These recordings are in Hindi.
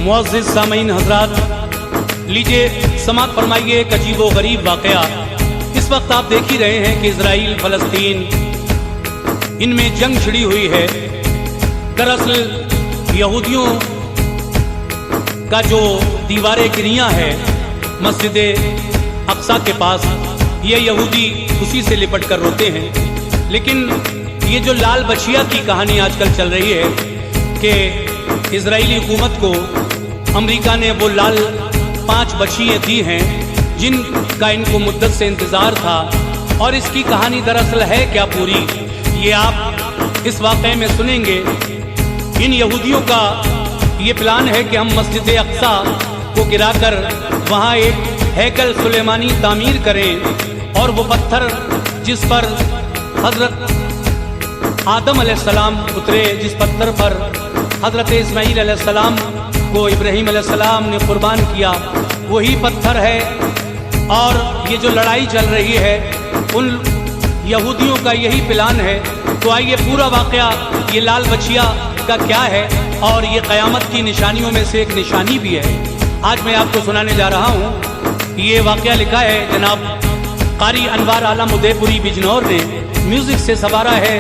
मुअज़्ज़िज़ सामीन हज़रात, लीजिए समाअत फरमाइए एक अजीब व गरीब वाक़या। इस वक्त आप देख ही रहे हैं कि इजराइल फ़लस्तीन इनमें जंग छिड़ी हुई है। दरअसल यहूदियों का जो दीवार किरियाँ है मस्जिद अक्सा के पास, ये यहूदी उसी से लिपट कर रोते हैं। लेकिन ये जो लाल बछिया की कहानी आजकल चल रही है कि इजरायली हुकूमत को अमेरिका ने वो लाल 5 बछियाँ दी हैं जिनका इनको मुद्दत से इंतज़ार था। और इसकी कहानी दरअसल है क्या पूरी, ये आप इस वाक़े में सुनेंगे। इन यहूदियों का ये प्लान है कि हम मस्जिद अक्सा को गिराकर वहाँ एक हैकल सुलेमानी तामीर करें और वो पत्थर जिस पर हज़रत आदम अलैहिस्सलाम उतरे, जिस पत्थर पर हज़रत इस्माईल अलैहिस्सलाम को इब्राहीम अलैहिस्सलाम ने कुर्बान किया, वही पत्थर है। और ये जो लड़ाई चल रही है उन यहूदियों का यही प्लान है। तो आइए पूरा वाक़या ये लाल बछिया का क्या है और ये क़यामत की निशानियों में से एक निशानी भी है, आज मैं आपको सुनाने जा रहा हूँ। ये वाक़या लिखा है जनाब कारी अनवार आलम उदयपुरी बिजनौर ने, म्यूज़िक से सवारा है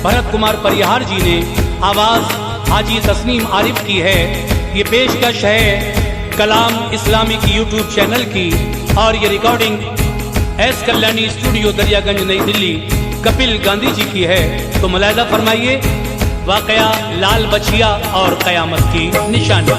भरत कुमार परिहार जी ने, आवाज़ हाजी तस्नीम आरिफ की है। ये पेशकश है कलाम इस्लामिक यूट्यूब चैनल की और ये recording S Kalyani studio Daryaganj नई दिल्ली कपिल गांधी जी की है। तो मुलाहिज़ा फरमाइए वाक़या लाल बछिया और क़यामत की निशानी।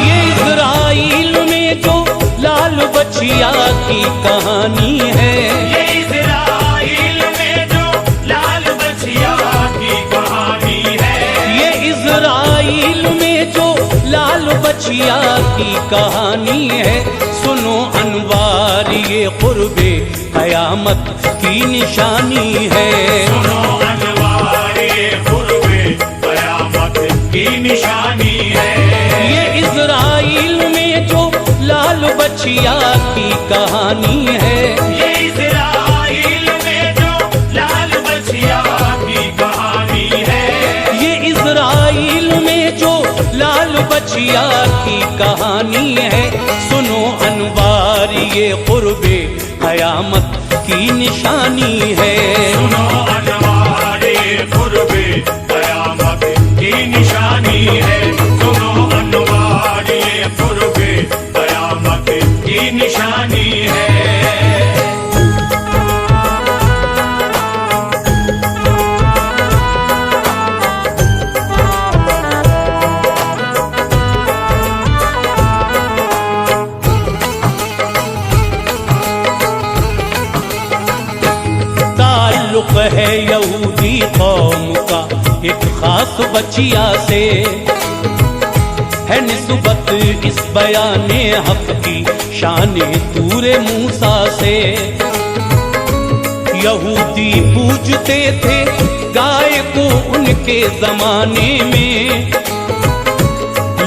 ये इज़राइल में जो लाल बछिया की कहानी है, ये इज़राइल में जो लाल बछिया की कहानी है, ये इज़राइल में जो लाल बछिया की कहानी है। सुनो अनवार ये क़ुर्बे क़यामत की निशानी है, सुनो अनवार ये क़ुर्बे क़यामत की निशानी है। ये इज़राइल में जो लाल बछिया की कहानी है, ये इज़राइल में जो लाल बछिया की कहानी है, ये इज़राइल में जो लाल बछिया की कहानी है। सुनो अनवार ये क़ुर्बे क़यामत की निशानी है, सुनो अनवार ये क़ुर्बे क़यामत की निशानी है, सुनो अनवार ये क़ुर्बे क़यामत की निशानी है। है यहूदी कौम का एक खास बचिया से, है निस्बत इस बयाने हक की शाने तूरे मूसा से। यहूदी पूजते थे गाय को उनके जमाने में,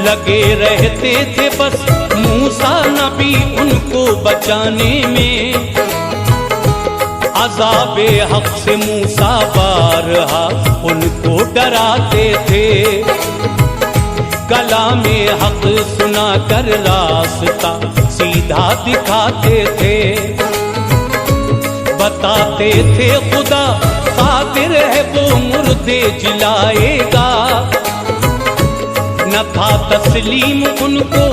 लगे रहते थे बस मूसा नबी उनको बचाने में। अज़ाबे हक से मूसा बारहा उनको डराते थे, कलामे हक सुना कर रास्ता सीधा दिखाते थे। बताते थे खुदा कादिर है वो मुर्दे जिलाएगा, न था तस्लीम उनको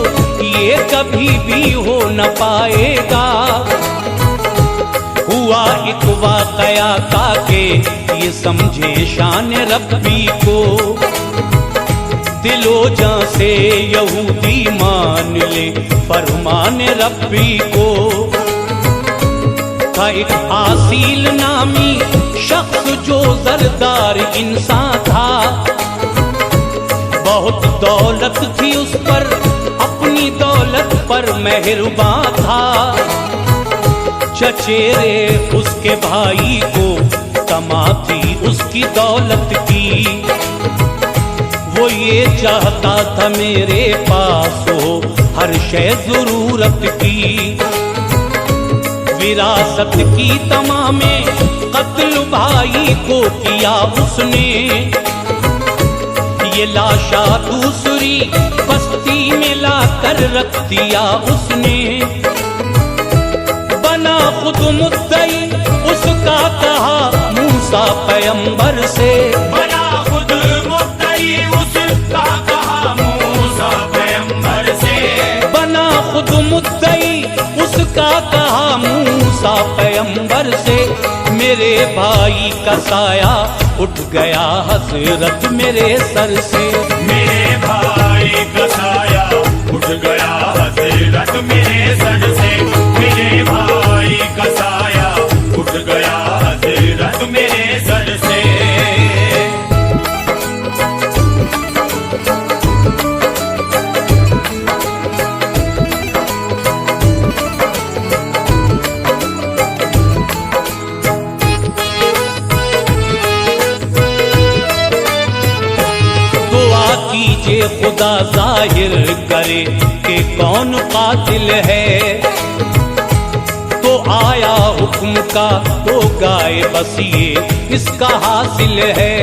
ये कभी भी हो न पाएगा। हुआ एक वाक़या ताके ये समझे शान रब्बी को, दिलो जान से यहूदी मान ले फरमान रब्बी को। था एक आसील नामी शख्स जो जरदार इंसान था, बहुत दौलत थी उस पर अपनी दौलत पर मेहरबान था। चचेरे उसके भाई को तमा थी उसकी दौलत की, वो ये चाहता था मेरे पास हो हर शय जरूरत की। विरासत की तमामे कत्ल भाई को किया उसने, ये लाशा दूसरी बस्ती में लाकर रख दिया उसने। बना खुद मुद्दई उसका कहा मूसा पैगंबर से, बना खुद मुद्दई उसका कहा मूसा पैगंबर से, बना खुद मुद्दई उसका कहा मूसा पैगंबर से। मेरे भाई का साया उठ गया हजरत मेरे सर से, मेरे भाई का साया उठ गया हजरत मेरे सर से, मेरे भाई का साया उठ गया हजरत मेरे सर से। कीजिए खुदा जाहिर करे कि कौन कातिल है, तो आया हुक्म का तो गाए बस ये इसका हासिल है।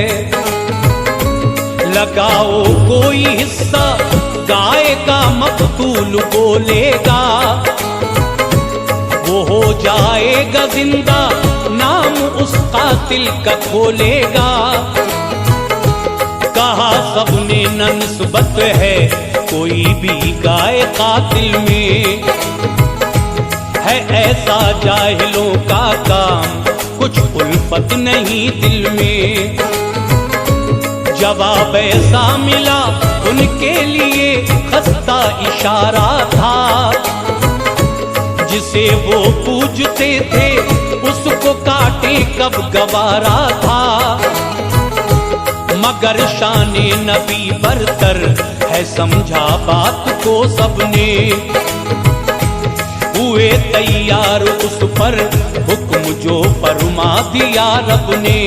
लगाओ कोई हिस्सा गाय का मकतूल बोलेगा, वो हो जाएगा जिंदा नाम उस कातिल का खोलेगा। कहा सबने न निस्बत है कोई भी गाय कातिल में, है ऐसा जाहिलों का काम कुछ उल्फत नहीं दिल में। जवाब ऐसा मिला उनके लिए खस्ता इशारा था, जिसे वो पूजते थे उसको काटे कब गवारा था। मगर शाने नबी बरतर है समझा बात को सबने, हुए तैयार उस पर हुक्म जो फरमा दिया रब ने।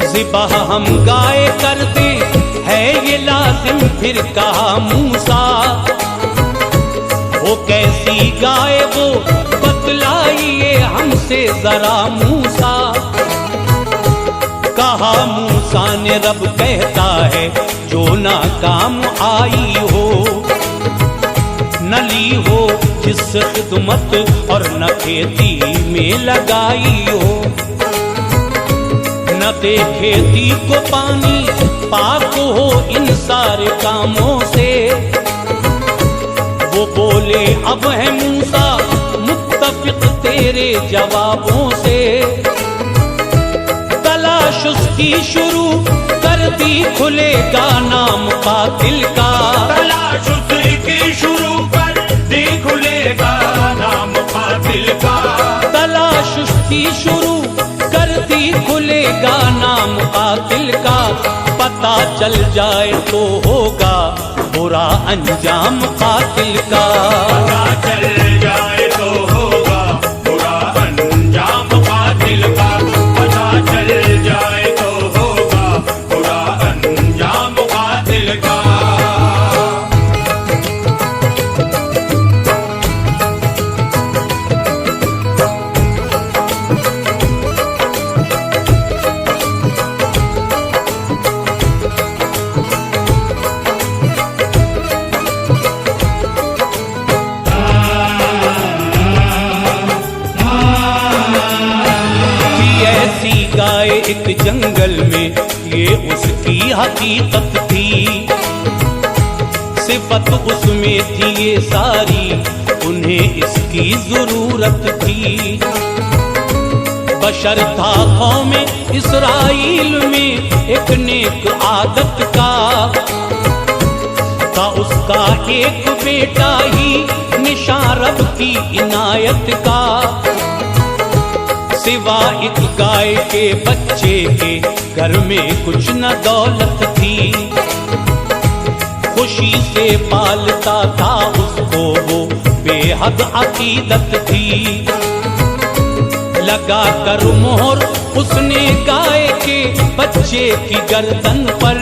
ज़िबाह हम गाय कर दे है ये लाजिम फिर कहा मूसा, वो कैसी गाय वो बतलाइए हमसे जरा मूसा। कहा मूसा ने रब कहता है जो ना काम आई हो, न ली हो जिस खिदमत और न खेती में लगाई हो, न दे खेती को पानी पाक हो इन सारे कामों से। वो बोले अब है मूसा मुत्तफिक तेरे जवाबों से। तलाश उसकी शुरू कर दी खुलेगा नाम कातिल का, तलाश उसकी शुरू कर दी खुलेगा नाम कातिल का। तलाश उसकी शुरू कर दी खुलेगा नाम कातिल का। पता चल जाए तो होगा बुरा अंजाम कातिल का, पता चल जाए तो होगा बुरा अंजाम कातिल का, पता चल जाए तो होगा बुरा अंजाम कातिल का। गाय एक जंगल में ये उसकी हकीकत थी, सिफत उसमें थी ये सारी उन्हें इसकी जरूरत थी। बशर था कौम इस्राइल में एक नेक आदत का, था उसका एक बेटा ही निशान रब की इनायत का। सिवा एक गाय के बच्चे के घर में कुछ न दौलत थी, खुशी से पालता था उसको वो बेहद अकीदत थी। लगा कर मोहर उसने गाय के बच्चे की गर्दन पर,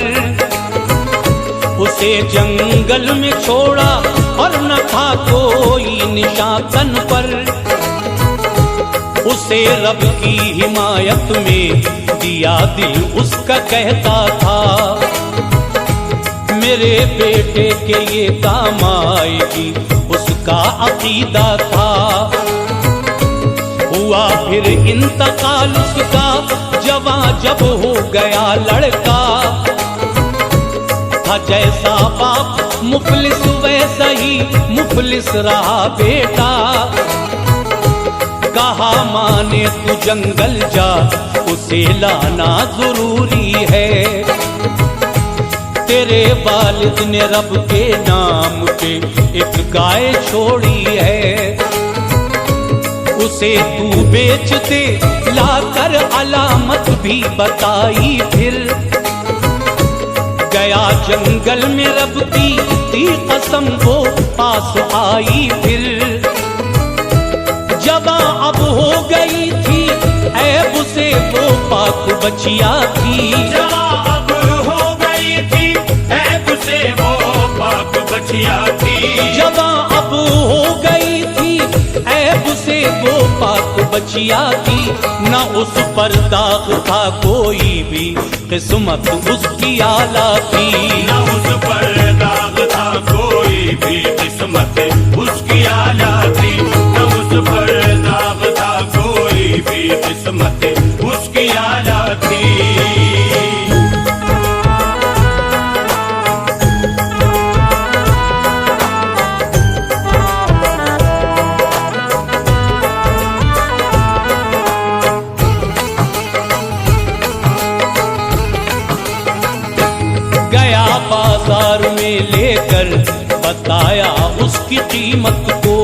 उसे जंगल में छोड़ा और न था कोई निशान तन पर। उसे रब की हिमायत में दिया दिल उसका कहता था, मेरे बेटे के ये काम आएगी उसका अकीदा था। हुआ फिर इंतकाल उसका जवां जब हो गया लड़का, था जैसा बाप मुफलिस वैसा ही मुफलिस रहा बेटा। कहा माने तू जंगल जा उसे लाना जरूरी है, तेरे वालिद ने रब के नाम पे एक गाय छोड़ी है। उसे तू बेच दे लाकर अलामत भी बताई, फिर गया जंगल में रब की दी कसम वो पास आई। फिर जवां अब हो गई थी ऐब से वो पाक बचिया थी, जवां अब हो गई थी ऐब से वो पाक बचिया थी। जवां अब हो गई थी ऐब से वो पाक बचिया थी। न उस पर दाग था कोई भी किस्मत उसकी आला थी, न उस पर दाग था कोई भी किस्मत उसकी आला थी। न उस पर दाग था कोई भी किस्मत उसकी आला थी। गया बाजार में लेकर बताया उसकी कीमत को,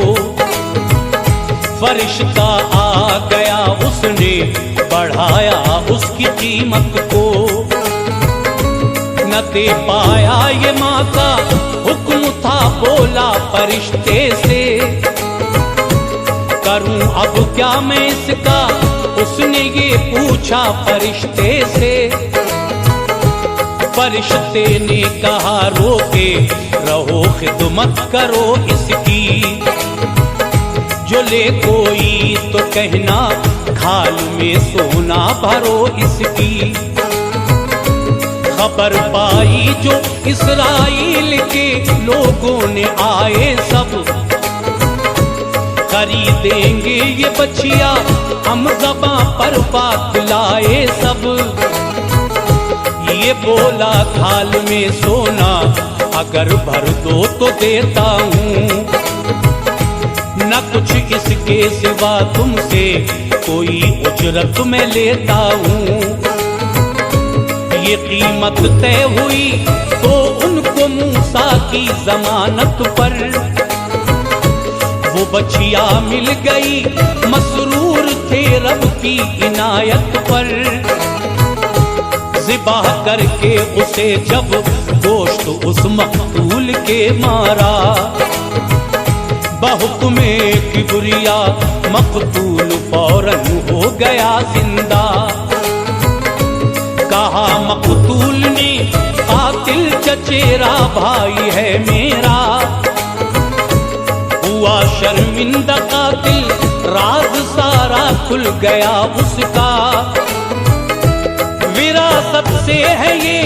फरिश्ता आ गया उसने बढ़ाया उसकी कीमत को। न दे पाया ये माँ का हुक्म था बोला फरिश्ते से, करूं अब क्या मैं इसका उसने ये पूछा फरिश्ते से। फरिश्ते ने कहा रोके रहो खिदमत करो इसकी, जो ले कोई तो कहना खाल में सोना भरो इसकी। खबर पाई जो इस्राइल के लोगों ने आए सब, खरीदेंगे ये बछिया हम ज़बां पर बात लाए सब। ये बोला थाल में सोना अगर भर दो तो देता हूँ, न कुछ इसके सिवा तुमसे कोई उजरत में लेता हूँ। ये कीमत तय हुई तो उनको मूसा की जमानत पर, वो बछिया मिल गई मसरूर थे रब की इनायत पर। ज़िबाह करके उसे जब गोश्त उस मकतूल के मारा, बहुक्मे किबरिया मकतूल फौरन हो गया जिंदा। कहा मकतूल ने कातिल चचेरा भाई है मेरा, हुआ शर्मिंदा कातिल राज सारा खुल गया उसका। विरासत से है ये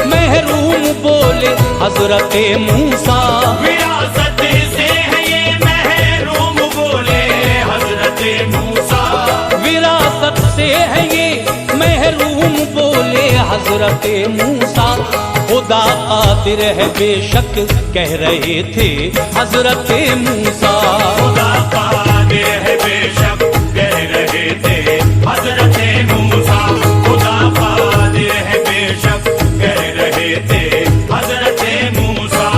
महरूम बोले हजरत मूसा, विरासत से है ये महरूम बोले हजरत मूसा। विरासत से है ये महरूम बोले हजरत मूसा। खुदा कादिर है बेशक कह रहे थे हजरत मूसा, खुदा कादिर है बेशक कह रहे थे हजरत मूसा। खुदा कादिर है बेशक कह रहे थे हजरत मूसा।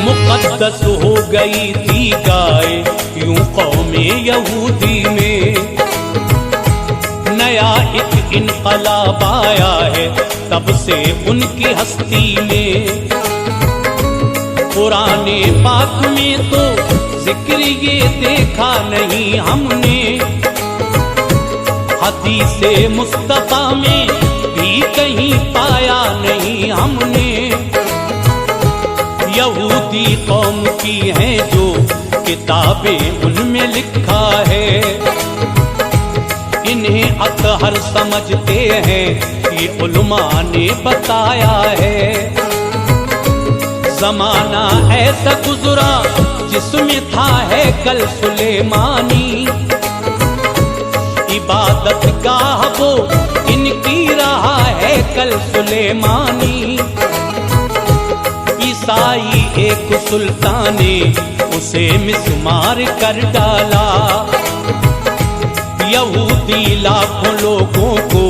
मुक़द्दस हो गई थी गाय यूं कौमे यहूदी में, नया एक इनकलाब आया है तब से उनकी हस्ती में। पुराने पाक में तो जिक्र ये देखा नहीं हमने, हदीसे मुस्तफा में भी कहीं पाया नहीं हमने। यहूदी कौम की हैं जो किताबें उनमें लिखा है, इन्हें अतहर समझते हैं ये उलमा ने बताया है। जमाना ऐसा गुजरा जिसमें था है कल सुलेमानी, इबादत गाह वो इनकी रहा है कल सुलेमानी। ईसाई एक सुल्तान ने उसे मिस्मार कर डाला, यहूदी लाखों लोगों को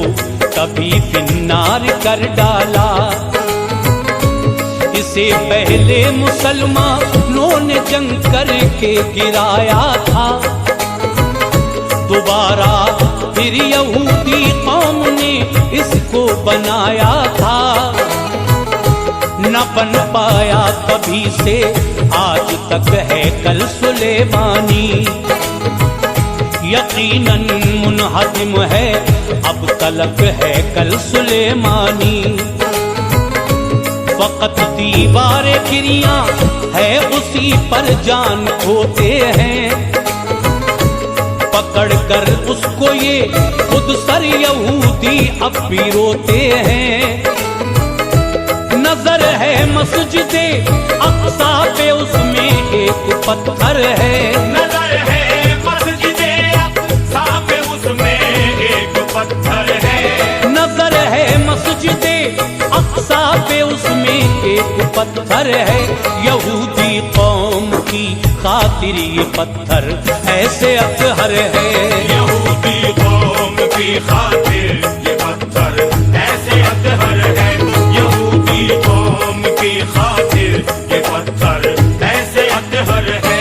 कभी फिन्नार कर डाला। इससे पहले मुसलमानों ने जंग करके गिराया था, दोबारा फिर यहूदी कौम ने इसको बनाया था। न बन पाया कभी से आज तक है कल सुलेमानी, यकीनन मुनहदिम है अब तलक है कल सुलेमानी। फकत दीवारे गिरियां है उसी पर जान खोते हैं, पकड़ कर उसको ये खुद सर यहूदी अब भी रोते हैं। नजर है मस्जिदे अक्सा पे उसमें एक पत्थर है, नजर है मस्जिदे अक्सा पे उसमें एक पत्थर है, नजर है मस्जिदे अक्सा पे उसमें एक पत्थर है। यहूदी कौम की खातिर ये पत्थर ऐसे अतहर है, यहूदी कौम की खातिर ये पत्थर ऐसे अतहर है, यहूदी कौम की खातिर ये पत्थर ऐसे अतहर है।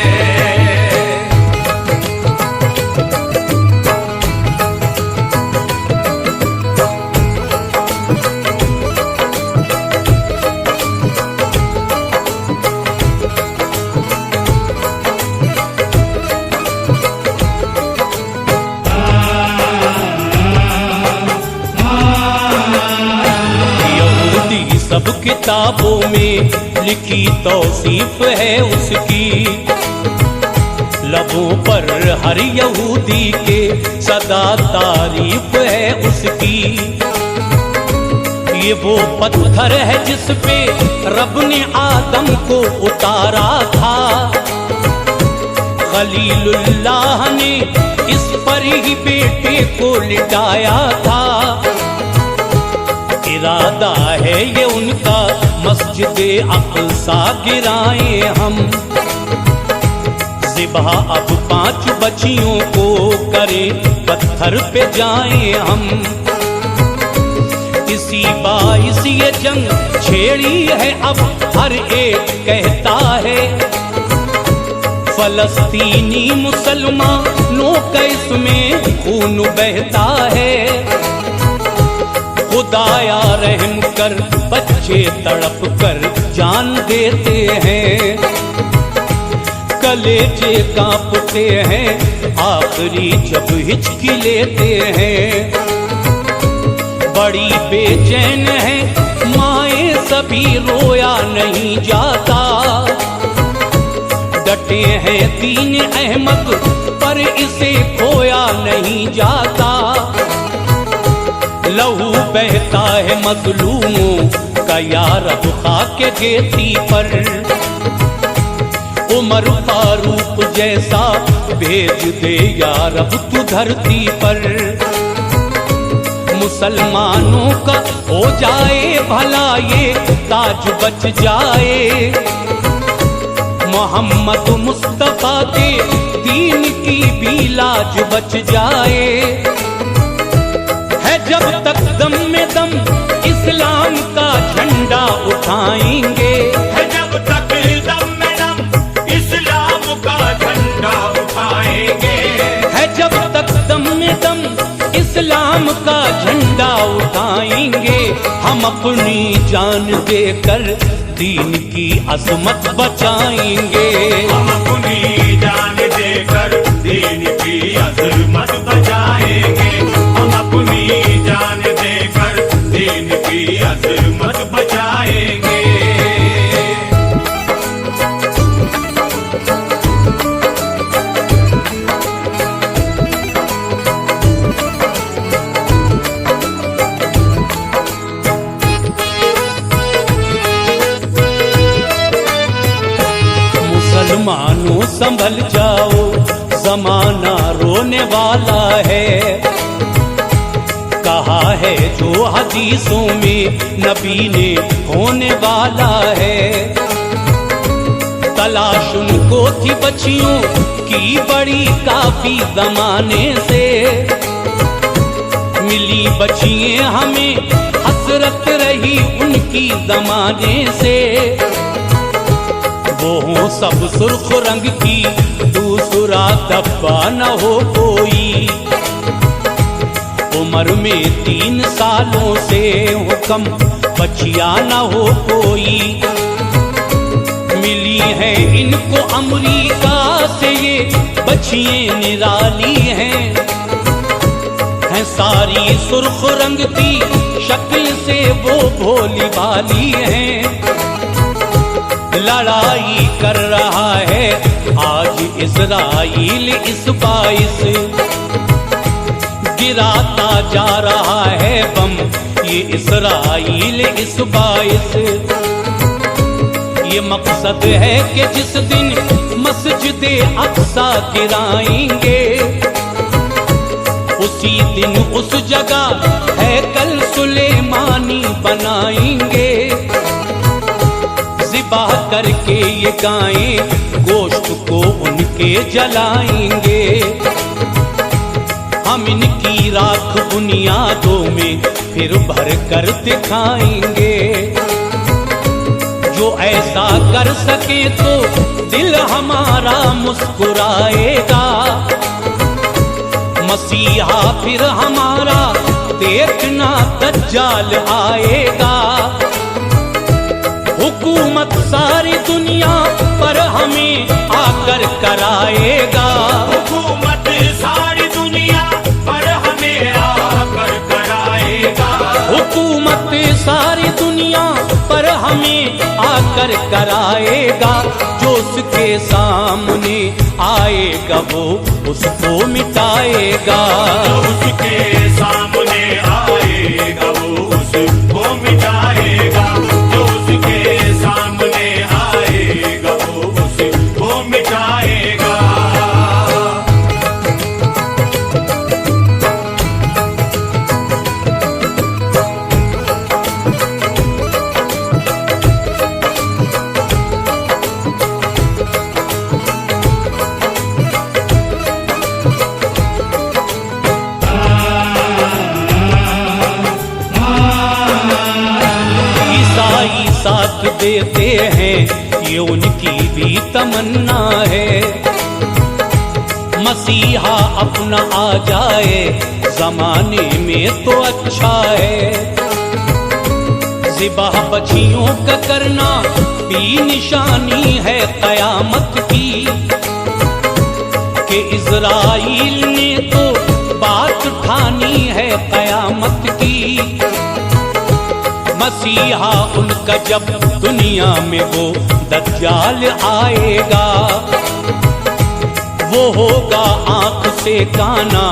सब किताबों में लिखी तौसीफ है उसकी, लबों पर हर यहूदी के सदा तारीफ है उसकी। ये वो पत्थर है जिस पे रब ने आदम को उतारा था, खलीलुल्लाह ने इस पर ही बेटे को लिटाया था। इरादा है ये उनका मस्जिदे अक्सा गिराएं हम, ज़िबह अब 5 बच्चियों को करें पत्थर पे जाएं हम। इसी बाइस ये जंग छेड़ी है अब हर एक कहता है, फलस्तीनी मुसलमानों का इसमें खून बहता है। खुदाया रहम कर बच्चे तड़प कर जान देते हैं, कलेजे कांपते हैं आखिरी जब हिचकी लेते हैं। बड़ी बेचैन है माए सभी रोया नहीं जाता, डटे हैं दीन अहमद पर इसे खोया नहीं जाता। लहू बहता है मजलूमों का यार अब खाके गेती पर, उमर फारूक जैसा भेज दे यार अब तू धरती पर। मुसलमानों का हो जाए भला ये ताज बच जाए, मोहम्मद मुस्तफा के दीन की भी लाज बच जाए। जब तक दम में दम इस्लाम का झंडा उठाएंगे, जब तक दम में दम इस्लाम का झंडा उठाएंगे, है जब तक दम में दम इस्लाम का झंडा उठाएंगे। हम अपनी जान देकर दीन की अजमत बचाएंगे, हम अपनी संभल जाओ, जमाना रोने वाला है। कहा है जो हदीसों में नबी ने होने वाला है। तलाश उनको थी बच्चियों की बड़ी काफी जमाने से, मिली बच्चियां हमें हसरत रही उनकी जमाने से। वो हों सब सुर्ख रंग की, दूसरा धब्बा न हो कोई। उम्र में 3 सालों से हुक्म बच्चियां न हो कोई। मिली है इनको अमरीका से ये बच्चियां निराली हैं, सारी सुर्ख रंग की शक्ल से वो भोली भाली हैं। लड़ाई कर रहा है आज इस्राइल इस बाइस, गिराता जा रहा है बम ये इस्राइल इस बाइस। ये मकसद है कि जिस दिन मस्जिद अक्सा गिराएंगे, उसी दिन उस जगह है कल सुलेमानी बनाएंगे। ज़िबाह करके ये गायें गोश्त को उनके जलाएंगे। हम इनकी राख बुनियादों में फिर भर कर दिखाएंगे। जो ऐसा कर सके तो दिल हमारा मुस्कुराएगा। मसीहा फिर हमारा देखना दज्जाल आएगा। हुकूमत सारी दुनिया पर हमें आकर कराएगा। हुकूमत सारी दुनिया पर हमें आकर कराएगा। हुकूमत सारी दुनिया पर हमें आकर कराएगा। जो उसके सामने आएगा वो उसको मिटाएगा। जो उसके सामने आएगा वो उसको मिटाएगा। जो उसके सामने आएगा वो उसको मिटाएगा। साथ देते हैं ये उनकी भी तमन्ना है। मसीहा अपना आ जाए जमाने में तो अच्छा है। ज़िबाह बच्चियों का करना भी निशानी है क़यामत की, कि इज़राइल ने तो बात ठानी है क़यामत की। मसीहा उनका जब दुनिया में वो दज्जाल आएगा, वो होगा आंख से काना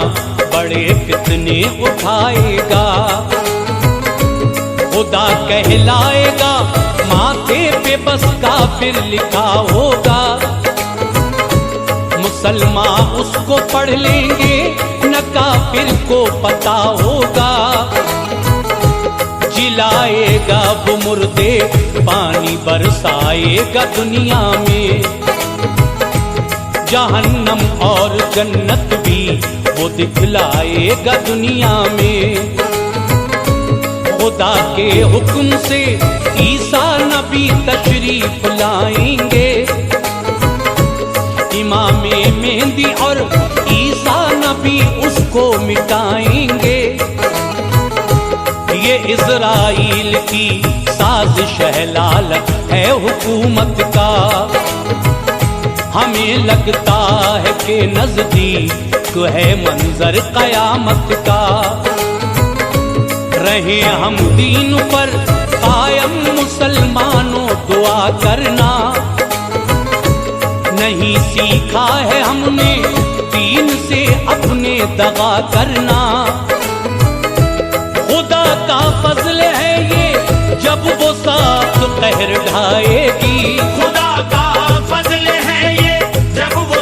बड़े फितने उठाएगा। खुदा कहलाएगा माथे पे बस काफिर लिखा होगा। मुसलमान उसको पढ़ लेंगे न काफिर को पता होगा। जिलाएगा वो मुर्दे पानी बरसाएगा दुनिया में। जहन्नम और जन्नत भी वो दिखलाएगा दुनिया में। खुदा के हुक्म से ईसा नबी तशरीफ लाएंगे। इमामे मेहंदी और ईसा नबी उसको मिटाएंगे। ये इज़राइल की साजिश है, लालच है हुकूमत का। हमें लगता है कि नजदीक है मंजर क़यामत का। रहे हम दीन पर कायम मुसलमानों दुआ करना। नहीं सीखा है हमने दीन से अपने दगा करना। खुदा का फजल है ये जब वो साथ कहर ढाएगी। खुदा का फजल है ये जब वो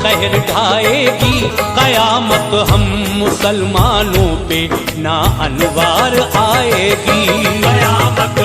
कहर ढाएगी। कयामत हम मुसलमानों पे ना अनवार आएगी। कयामत